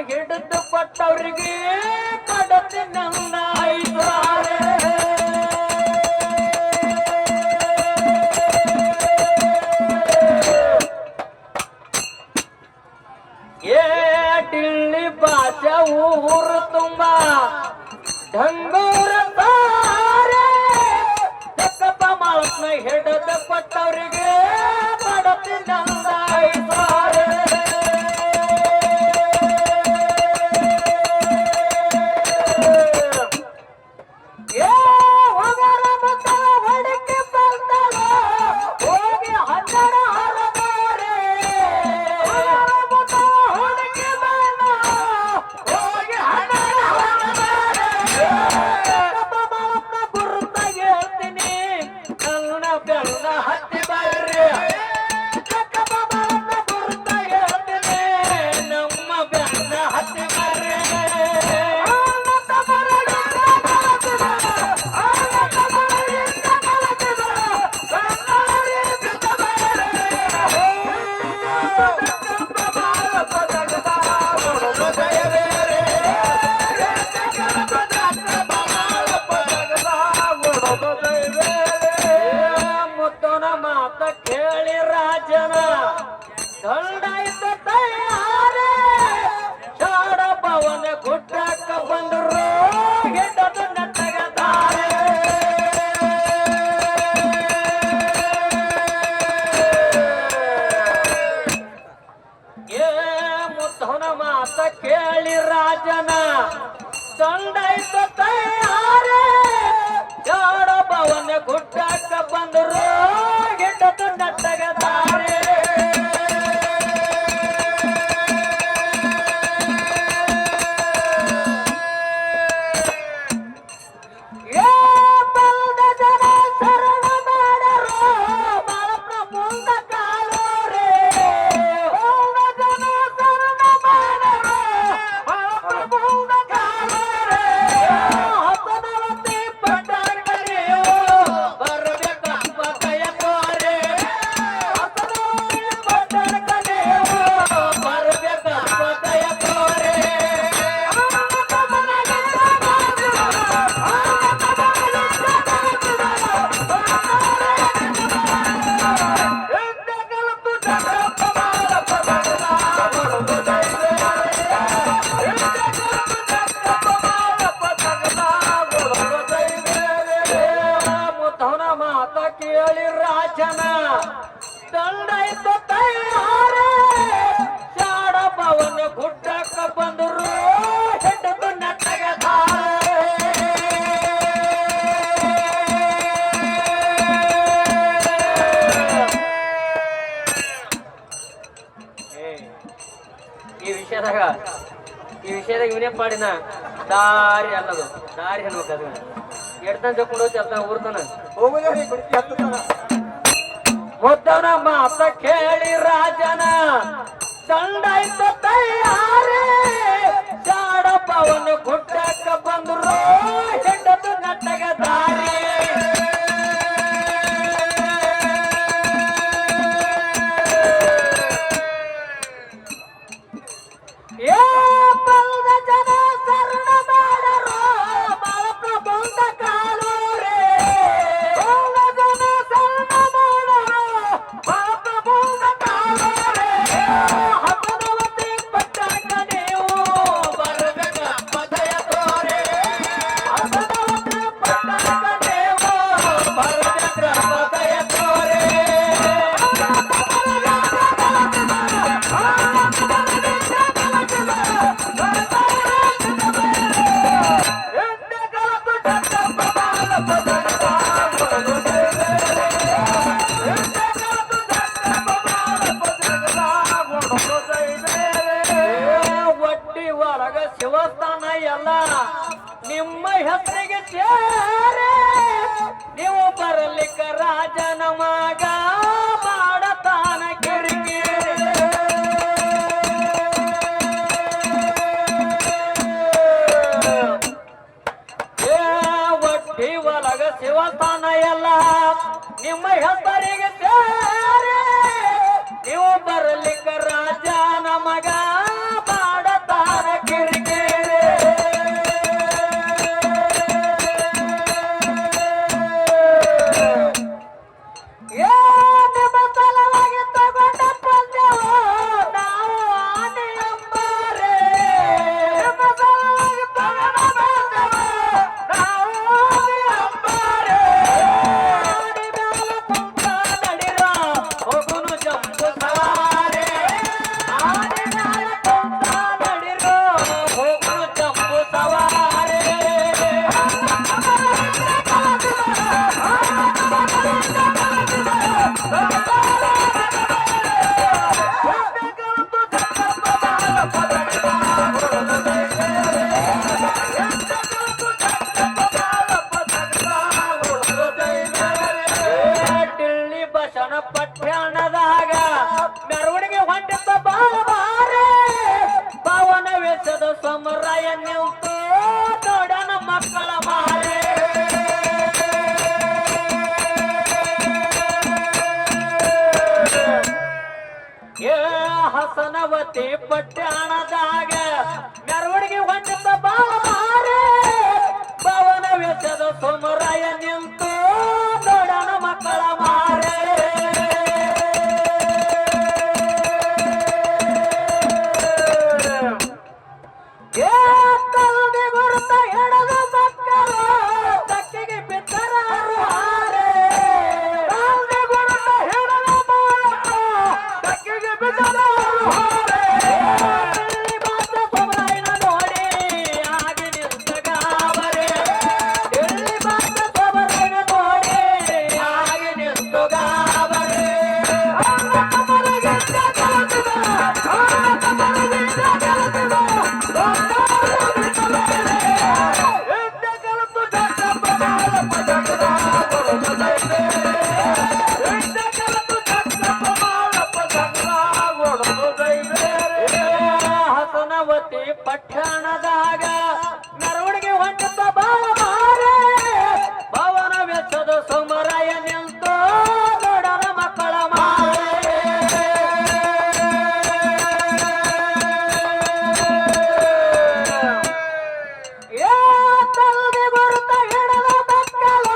ಹಿಡಿದು ಕೊಟ್ಟವ್ರಿಗೆ ಕೊಡತಿನಂದ ಐದಾರೆ ಏ ಟಿಳ್ಳಿ ಬಾ ಆಸೆ ಊರು ತುಂಬ ಢಂಗೂರ ತಾರೆ ಚಕ್ಕಪ್ಪ ಮಾಳಪ್ನ ಹಿಡದ ಕೊಟ್ಟವರಿಗೆ ಬಡತಿನಂದ ಐತಾರೆ ಕೇಳಿ ರಾಜನ ತಂಡಾಯ್ತ ತಯಾರೆ ಜಾಡ ಭವನ ಗುಡ್ಡಕ್ಕ ಬಂದರು ಗಿಡ್ಡದು ನಟ್ಟಗತಾರೆ ಕೇಳಿ ರಾಜನ ದಂಡಾಯ್ತು ತಯಾರೆ ಜಾಡ ಭವನ ಗುಡ್ಡಕ್ಕ ಬಂದರು ಹೆಡ್ಡದು ನಟ್ಟಗತಾರೆ ಈ ವಿಷಯದಾಗ ಇವನೇ ಪಾಡಿನ ದಾರಿ ಅಲ್ಲದು ದಾರಿ ಅನ್ಬೇಕು ಅದು ಎಡ್ತಾನ ಜಕ್ಕೊಂಡು ಹೋಗಿ ಅರ್ಥ ಊರ್ತಾನ ಮುದ್ದವನ ಮಾತ ಕೇಳಿ ರಾಜನ ದಂಡಾಯ್ತ ತಯಾರೆ ಜಾಡ ಪವನ ಗುಡ್ಡಕ್ಕ ಬಂದರು ಹೆಡ್ಡದು ನಟ್ಟಗ ದಾರಿ ಒಡ್ಡಿ ಒಳಗ ಶಿವಸ್ಥಾನ ಎಲ್ಲ ನಿಮ್ಮ ಹೆಸರಿಗೆ ಸೇರೆ ನೀವು ಬರಲಿಕ್ಕ ರಾಜನ ಮಗ ಮಾಡತಾನ ಕಿರಿಕಿರಿ ಒಡ್ಡಿ ಒಳಗ ಶಿವಸ್ಥಾನ ಎಲ್ಲ ನಿಮ್ಮ ಹೆಸರಿಗೆ ಸೇರೆ ನೀವು ಬರಲಿಕ್ಕ ರಾಜನ ಮಗ ಮಾಡತಾನ ಕಿರಿಕಿರಿ ನಿಮ್ಮ ಸಲುವಾಗಿ ತಗೊಂಡ ಬಂದೆವು ನಾವು ಆನೆ ಎಂಬಾರೆ ಸೋಮರಾಯ ನಿಲ್ತು ನೋಡನ ಮಕ್ಕಳ ಮಾರೆ ಹಸನವತಿ ಪಟ್ಟಣದಾಗ ಮೆರವಣಿಗೆ ಹೊಂದಿದ್ದ ಬಾರೆ ಭವನ ವೆಚ್ಚದ ಸೋಮರಾಯ ನಿಂತು ನೋಡನ ಮಕ್ಕಳ ಮಾರೆ ತಲ್ದಿ ಗುರುತ ಹಿಡದ ಮಕ್ಕಳು ತಕ್ಕಿಗೆ ಬಿದ್ದರ ಹಾರೆ ತಲ್ದಿ ಗುರುತ ಹಿಡದ ತಕ್ಕಿಗೆ ಬಿದ್ದರ ಹಸನವತಿ ಪಟ್ಟಣದಾಗ ಮೆರವಣಿಗೆ ಹೊಂದಿದ್ದ ಬಾರೆ ಭವನ ವೆಚ್ಚದ ಸೋಮರಾಯ ನಿಲ್ತು ನೋಡನ ಮಕ್ಕಳ ಮಾರೆ ತಲ್ದಿ ಗುರುತ ಹಿಡದ ಮಕ್ಕಳು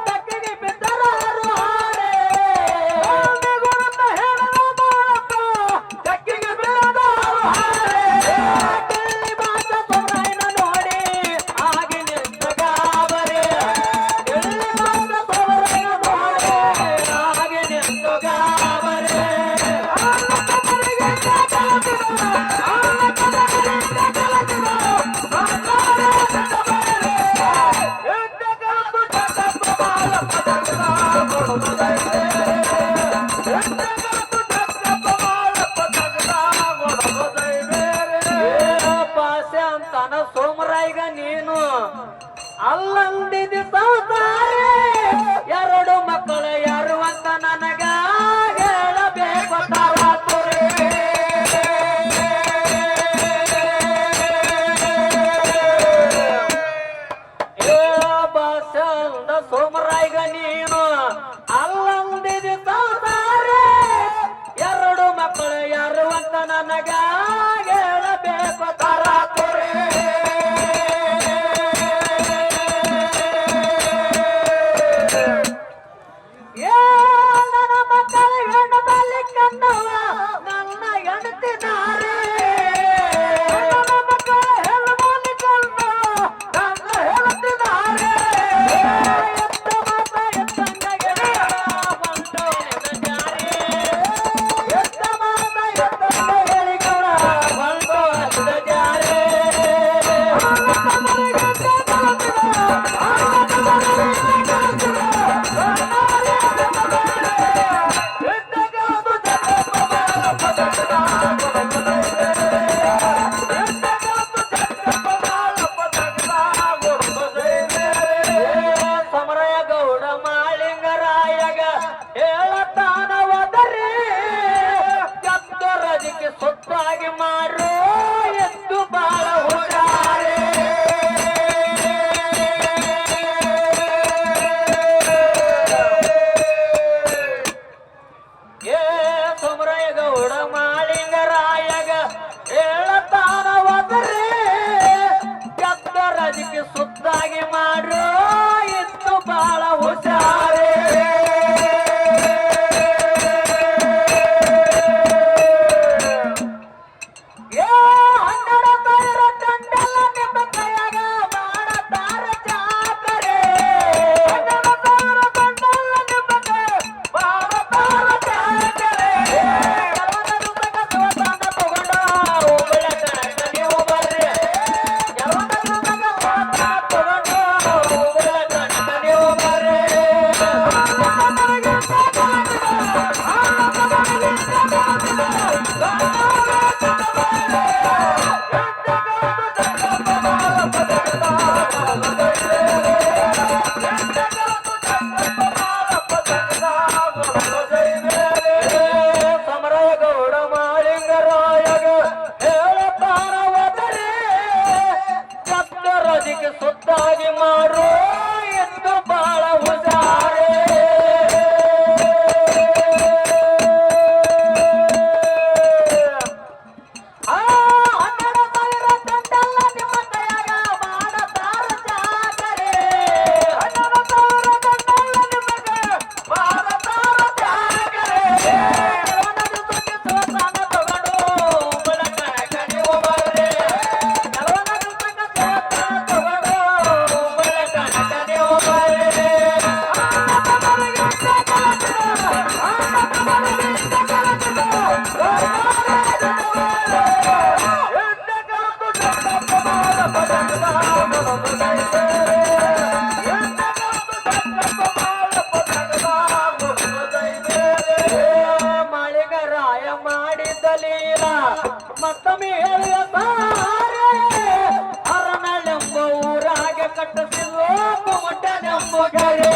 ತಕ್ಕಿಗೆ ಬಿದ್ದರ ಹಾರೆ ತಲ್ದಿ ಗುರುತ ಹಿಡದ ಮಕ್ಕಳು ತಕ್ಕಿಗೆ ಬಿದ್ದರ ಹಾರೆ ನೋಡಿ ಹಾಗೆ ನಿಂತ ಗಾಬರೆ ಎಲ್ಲಿ ಮಾತ ಸೋಮರಾಯ ನೋಡಿ ಹಾಗೆ ನಿಂತು ಗಾಬರೆ ಪಾಸೆ ಅಂತಾನ ಸೋಮರಾಯಿಗ ನೀನು ಅಲ್ಲಂದಿದ್ದು ಸಂಸಾರೆ ಎರಡು ಮಕ್ಕಳು ಯಾರು ಅಂತ ನನಗ ಹೇಳಬೇಕು ತಾರಾತುರಿ ಬಾಸಂದ ಸೋಮರಾಯಿಗ ನೀನು ಅಲ್ಲಂದಿದ್ದು ಸಂಸಾರೆ ಎರಡು ಮಕ್ಕಳು ಯಾರು ಅಂತ ನನಗ ಹೇಳಬೇಕು ತಾರಾತುರಿ ನನ್ನ ಮಕ್ಕಳು ಹೆಣ್ಣು ಬಲ್ಲಿ ಕಂಡವ ನನ್ನ ಹೆಂಡತಿನಾರೆ ನನ್ನ ಮಕ್ಕಳು ಹೆಣ್ಣು ಬಲ್ಲಿ ಕಂಡವ ನನ್ನ ಹೆಂಡತಿನಾರೆ ಎತ್ತ ಮಾತ ಎತ್ತಂಗ ಬಂತು ಜಾರಿ ಎತ್ತ ಮಾತ ಎತ್ತಂಗ ಹೇಳಿಗಳ ಬಂತು ಜಾರಿ ಸಮರಯ ಗೌಡ ಮಾಳಿಂಗರಾಯಗ ಹೇಳತಾನ ಹೋದರೆ ರಜಕ್ಕೆ ಸೊತ್ತಾಗಿ ಮಾರು ಎಂದು ಬಾಳ ಹುಷಾರೆ ಸಮರಯ ಗೌಡ ಮಾಳಿಂಗರಾಯಗ ಹೇಳತಾನ ಹೋದರೆ ರಜಕ್ಕೆ ಸುತ್ತಾಗಿ ಮಾರು ಎಂದು ಬಾಳ ಹುಷಾರೆ ಮಾಡಿದಲೀಲ ಮತ್ತೊಮ್ಮೆ ಹೇಳಿದ ಹರನಳೆಂಬ ಊರಾಗೆ ಕಟ್ಟಿಸಿದ್ವು ಕುಮಟನೆಂಬ ಗರೆ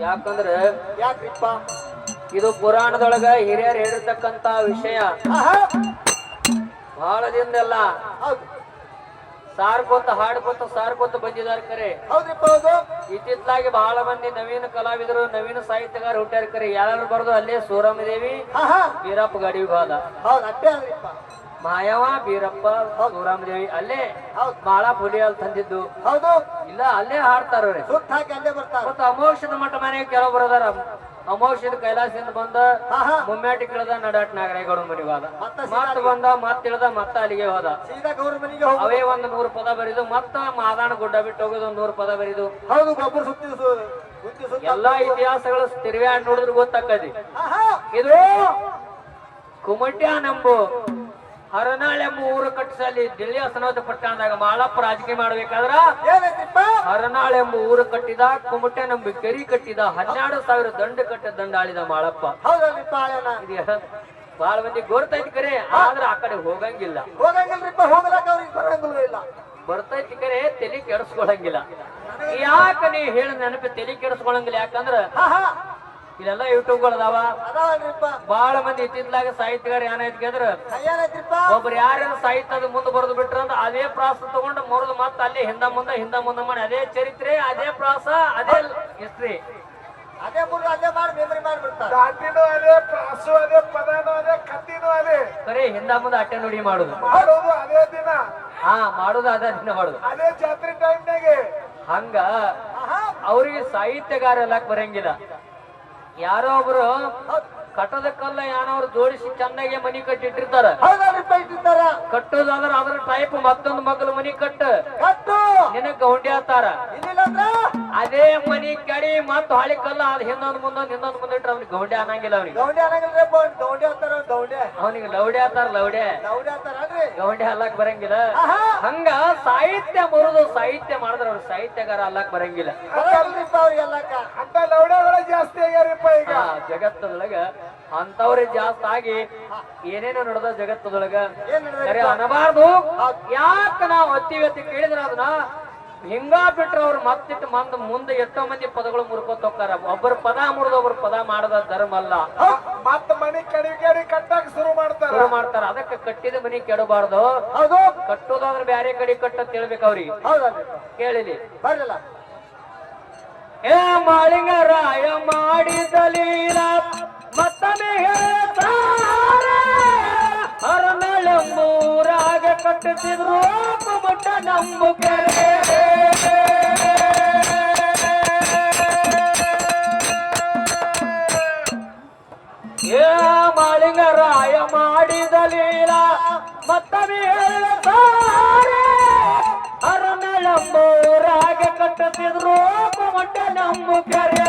ಯಾಕಂದ್ರೆ ಯಾಕ್ರಿಪ್ಪ ಇದು ಪುರಾಣದೊಳಗ ಹಿರಿಯರು ಹೇಳಿರ್ತಕ್ಕಂತ ವಿಷಯ ಬಹಳ ದಿನದೆಲ್ಲ ಸಾರ್ಕೋತ ಸಾರ್ಕೋತ ಬಂದಿದ್ದಾರೆ ಕರೆ ಹೌದ್ರಿಪ್ಪ ಹೌದು ಇತ್ತಿತ್ತಲಾಗಿ ಬಹಳ ಮಂದಿ ನವೀನ ಕಲಾವಿದರು ನವೀನ ಸಾಹಿತ್ಯಗಾರ ಹುಟ್ಟ್ಯಾರ ಕರೆ ಯಾರು ಬರ್ದು ಅಲ್ಲೇ ಸೂರಮದೇವಿ ಬೀರಪ್ಪ ಗಡಿ ವಿವಾದ ಹೌದು ಅಷ್ಟೇ ಅಲ್ರಿಪ್ಪ ಮಾಯವ ಬೀರಪ್ಪ ಸೂರಮದೇವಿ ಅಲ್ಲೇ ಬಾಳ ಪುಲಿ ಅಲ್ಲಿ ತಂದಿದ್ದು ಹೌದು ಇಲ್ಲ ಅಲ್ಲೇ ಹಾಡ್ತಾರ್ರಿ ಸುತ್ತ ಹಾಕಿ ಅಲ್ಲೇ ಬರ್ತಾರ ಮತ್ತ ಅಮೋಕ್ಷದ ಮಠ ಮನೆಗೆ ಕೆಲವು ಬರೋದಾರ ಅಮೋಕ್ಷದ ಕೈಲಾಸದಿಂದ ಬಂದ ಮುಮ್ಮ್ಯಾಟಿ ಕೇಳ್ದ ನಡಾಟ್ ನಾಗರಾಯಗೌಡ ಮನೆಗೆ ಹೋದ ಮತ್ತ ಬಂದ ಮತ್ತ ಇಳ್ದ ಮತ್ತ ಅಲ್ಲಿಗೆ ಹೋದ ಸೀದಾ ಗೌರ ಮನೆಗೆ ಅವೇ ಒಂದು 100 ಪದ ಬರಿದು ಮತ್ತ ಮಾದಾಣ ಗುಡ್ಡ ಬಿಟ್ಟು ಹೋಗೋದು 100 ಪದ ಬರಿದು ಹೌದು ಗೊಬ್ಬರ ಸುತ್ತಿ ಎಲ್ಲಾ ಇತಿಹಾಸಗಳು ತಿರುವ್ಯಾಡ್ ನೋಡಿದ್ರು ಗೊತ್ತಾಕತಿ ಇದು ಕುಮಟ್ಯಾನೆಂಬು ಹರನಾಳೆಂಬ ಊರು ಕಟ್ಟಿಸಲಿ ದಿಲ್ಲಿ ಹಸನೋತ ಪಟ್ಟಣದಾಗ ಮಾಳಪ್ಪ ರಾಜಕೀಯ ಮಾಡ್ಬೇಕಾದ್ರ ಹರನಾಳೆಂಬ ಊರು ಕಟ್ಟಿದ ಕುಮಟ್ಯಾನೆಂಬ ಕೆರಿ ಕಟ್ಟಿದ 12,000 ದಂಡ ಕಟ್ಟ ದಂಡ ಆಳಿದ ಮಾಳಪ್ಪ ಇದು ಬಾಳ ಮಂದಿ ಗೊತ್ತೈತಿ ಕರೆ ಆದ್ರ ಆ ಕಡೆ ಹೋಗಂಗಿಲ್ಲ ಬರ್ತೈತಿ ಕರೆ ತಲೆ ಕೆಡಿಸ್ಕೊಳಂಗಿಲ್ಲ ಯಾಕ ನೀ ಹೇಳ ನೆನಪಿ ತಲೆ ಕೆಡಿಸ್ಕೊಳಂಗಿಲ್ಲ ಯಾಕಂದ್ರ ಇಲ್ಲೆಲ್ಲ ಯೂಟ್ಯೂಬ್ಗಳದಾವ ಬಾಳ ಮಂದಿ ಇತ್ತಿತ್ಲಾಗ ಸಾಹಿತ್ಯಗಾರ ಏನಾಯ್ತು ಅಂದ್ರ ಒಬ್ರು ಯಾರ್ಯಾರ ಸಾಹಿತ್ಯದ ಮುಂದೆ ಬರೆದು ಬಿಟ್ರ ಅಂದ್ರ ಅದೇ ಪ್ರಾಸ ತಗೊಂಡು ಮುರಿದು ಮತ್ತ ಅಲ್ಲೇ ಹಿಂದ ಮುಂದ ಮಾಡಿ ಅದೇ ಚರಿತ್ರೆ ಅದೇ ಪ್ರಾಸ ಅದೇ ಹಿಸ್ಟ್ರಿ ಅದೇ ಮಾಡಿ ಮೆಮರಿ ಮಾಡ್ಬಿಡ್ತಾರೆ ಅದೇ ಪ್ರಾಸು ಅದೇ ಪದನೂ ಅದೇ ಕತ್ತಿನೂ ಅದೇ ಬರೀ ಹಿಂದ ಮುಂದೆ ಅಟ್ಟೆ ನುಡಿ ಮಾಡುದು ಅದೇ ದಿನ ಮಾಡುದು ಅದೇ ದಿನ ಮಾಡುದು ಅದೇ ಜಾತ್ರೆ ಟೈಮ್ನಾಗೆ ಹಂಗ ಅವ್ರಿಗೆ ಸಾಹಿತ್ಯಗಾರ ಎಲ್ಲಾಕ್ ಬರಂಗಿಲ್ಲ ಯಾರೋ ಒಬ್ರು ಕಟ್ಟದ ಕಲ್ಲ ಯಾನವ್ರು ಜೋಡಿಸಿ ಚೆನ್ನಾಗಿ ಮನಿ ಕಟ್ಟಿಟ್ಟಿರ್ತಾರ ಕಟ್ಟುದಾದ್ರ ಅದ್ರ ಟೈಪ್ ಮತ್ತೊಂದು ಮಗಲು ಮನಿ ಕಟ್ಟು ನಿನಗ್ ಗೌಂಡಿ ಆತಾರ ಅದೇ ಮನಿ ಕಡಿ ಮತ್ತ ಹಾಳಿ ಕಲ್ಲ ಅದ್ ಹಿಂದೊಂದ್ ಮುಂದೊಂದ್ ಇಟ್ರ ಅವ್ನಿಗೆ ಗೌಂಡಿ ಅನ್ನಂಗಿಲ್ಲ ಅವ್ನಿಗೆ ಲೌಡೆ ಆತಾರ ಲೌಡೆ ಗೌಂಡಿ ಅಲ್ಲಕ್ ಬರಂಗಿಲ್ಲ ಹಂಗ ಸಾಹಿತ್ಯ ಮುರಿದು ಸಾಹಿತ್ಯ ಮಾಡಿದ್ರ ಅವ್ರು ಸಾಹಿತ್ಯಗಾರ ಅಲ್ಲಕ್ ಬರಂಗಿಲ್ಲ ಜಾಸ್ತಿ ಆಗ್ಯಾರಪ್ಪ ಈಗ ಜಗತ್ತದೊಳಗ ಅಂತವ್ರೆ ಜಾಸ್ತಿ ಆಗಿ ಏನೇನೋ ನಡೆದ ಜಗತ್ತದೊಳಗ ಸರಿ ಅನ್ನಬಾರ್ದು ಯಾಕ ನಾವು ಅತಿ ಕೇಳಿದ್ರ ಅದನ್ನ ಹಿಂಗ ಬಿಟ್ರ ಅವ್ರು ಮತ್ತಿಟ್ಟು ಮುಂದೆ ಎಷ್ಟೋ ಮಂದಿ ಪದಗಳು ಮುರ್ಕೋತ ಹೋಗ್ತಾರ ಒಬ್ಬರ ಪದ ಮುರಿದ ಒಬ್ಬರ ಪದ ಮಾಡದ ಧರ್ಮ ಅಲ್ಲ ಮತ್ತ ಮನಿ ಕಡಿ ಕಟ್ಟಕ್ ಶುರು ಮಾಡ್ತಾರ ಅದಕ್ಕೆ ಕಟ್ಟಿದ ಮನಿ ಕೆಡಬಾರ್ದು ಕಟ್ಟೋದಾದ್ರೆ ಬ್ಯಾರೆ ಕಡೆ ಕಟ್ಟತ್ ಹೇಳ್ಬೇಕು ಅವ್ರಿಗೆ ಕೇಳಿಲಿ ಬರಲ್ಲ ಏ ಮಾಳಿಂಗರಾಯ ಮಾಡಿದಲೀಲ ಮತ್ತೊಮ್ಮೆ ಹೇಳ್ತಾರೆ ಹರನಳೆಂಬೂರಾಗ ಕಟ್ಟಿಸಿದ್ರು ಕುಮಟ ನಂಬುಗೆ ಏ ಮಾಳಿಂಗರಾಯ ಮಾಡಿದಲೀಲ ಮತ್ತೊಮ್ಮೆ ಹೇಳ್ತಾರೆ ಹರನಳೆಂಬೂರಾಗ ಕಟ್ಟಿಸಿದ್ರು ಕುಮಟ ನಂಬುಗರೆ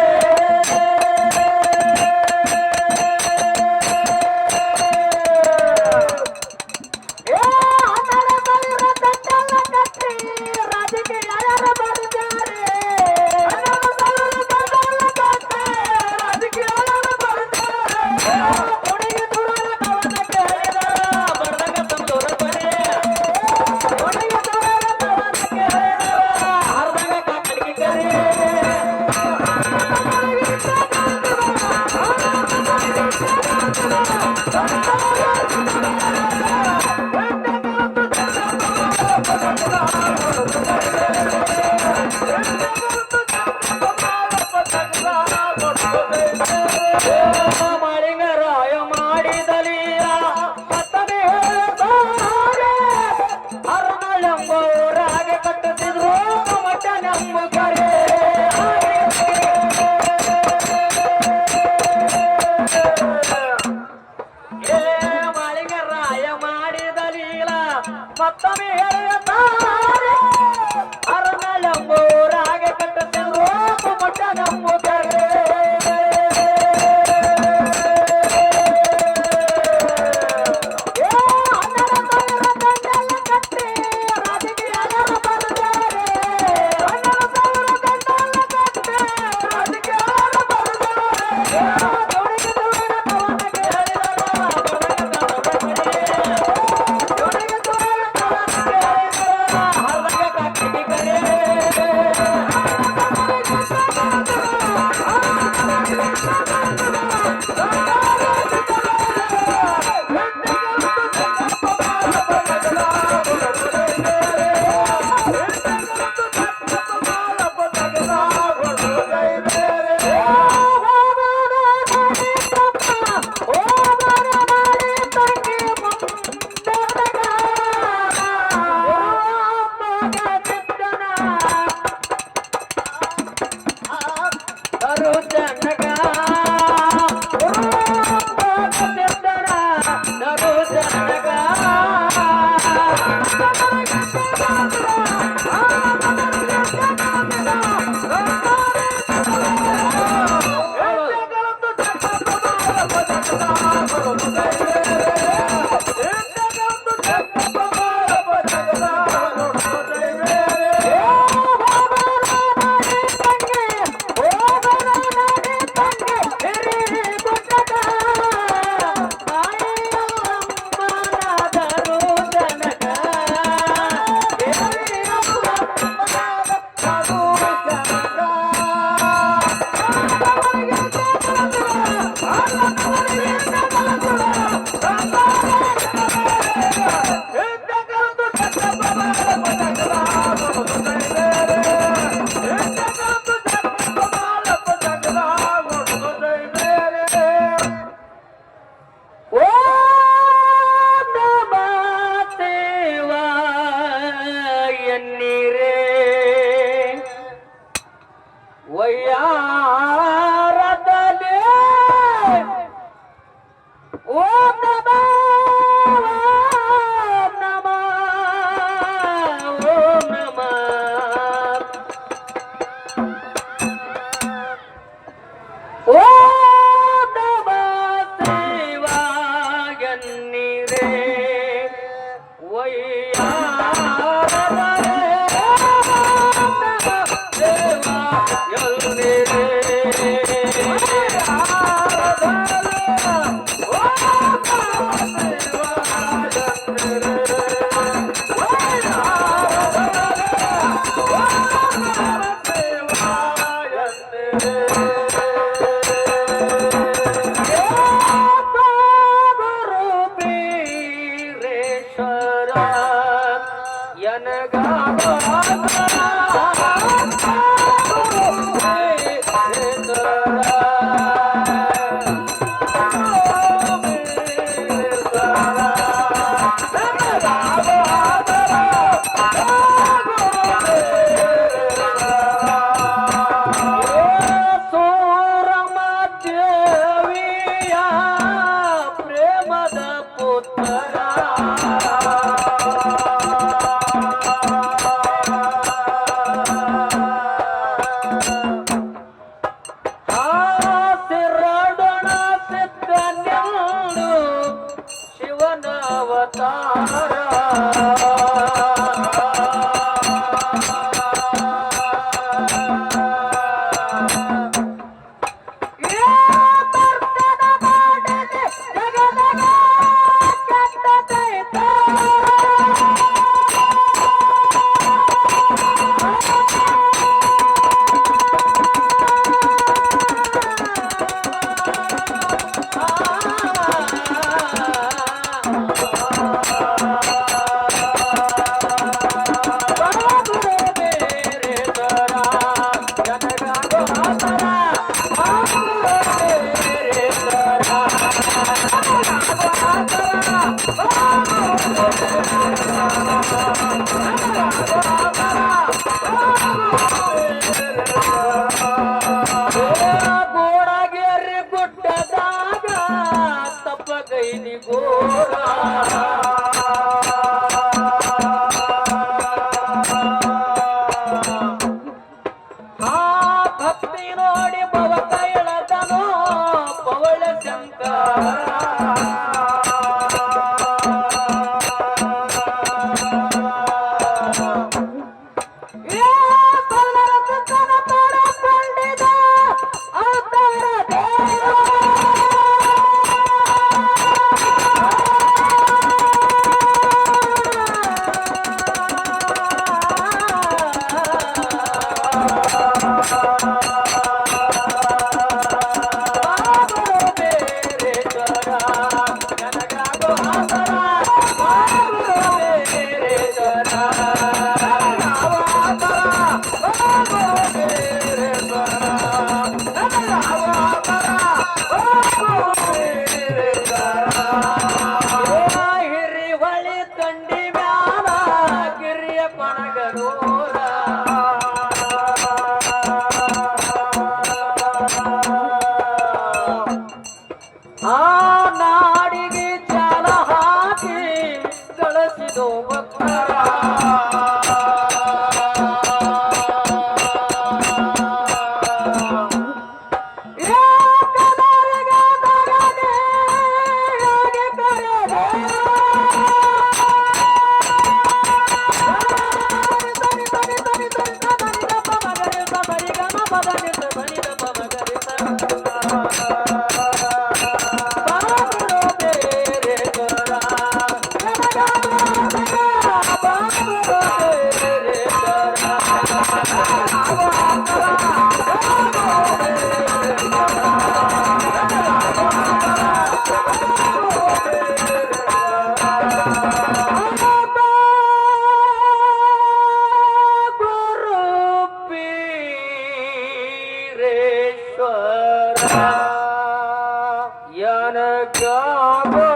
Yanagama